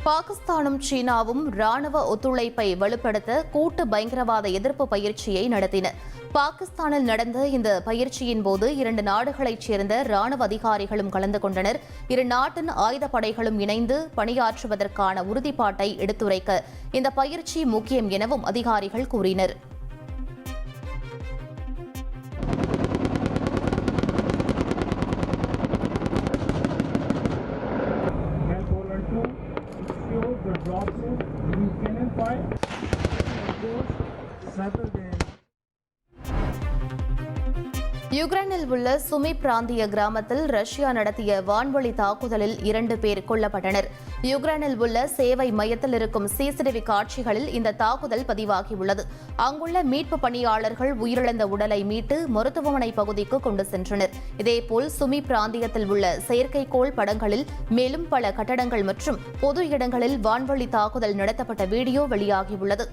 பாகிஸ்தானும் சீனாவும் ராணுவ ஒத்துழைப்பை வலுப்படுத்த கூட்டு பயங்கரவாத எதிர்ப்பு பயிற்சியை நடத்தின. பாகிஸ்தானில் நடந்த இந்த பயிற்சியின் போது 2 நாடுகளைச் சேர்ந்த ராணுவ அதிகாரிகளும் கலந்து கொண்டனர். இரு நாட்டின் ஆயுதப்படைகளும் இணைந்து பணியாற்றுவதற்கான உறுதிப்பாட்டை எடுத்துரைக்க இந்த பயிற்சி முக்கியம் எனவும் அதிகாரிகள் கூறினர். The drops in you cannon fire goes Saturday. யுக்ரைனில் உள்ள சுமி பிராந்திய கிராமத்தில் ரஷ்யா நடத்திய வான்வழி தாக்குதலில் 2 பேர் கொல்லப்பட்டனர். யுக்ரைனில் உள்ள சேவை மையத்தில் இருக்கும் சிசிடிவி காட்சிகளில் இந்த தாக்குதல் பதிவாகியுள்ளது. அங்குள்ள மீட்பு பணியாளர்கள் உயிரிழந்த உடலை மீட்டு மருத்துவமனை பகுதிக்கு கொண்டு சென்றனர். இதேபோல் சுமி பிராந்தியத்தில் உள்ள செயற்கைக்கோள் படங்களில் மேலும் பல கட்டடங்கள் மற்றும் பொது இடங்களில் வான்வழி தாக்குதல் நடத்தப்பட்ட வீடியோ வெளியாகியுள்ளது.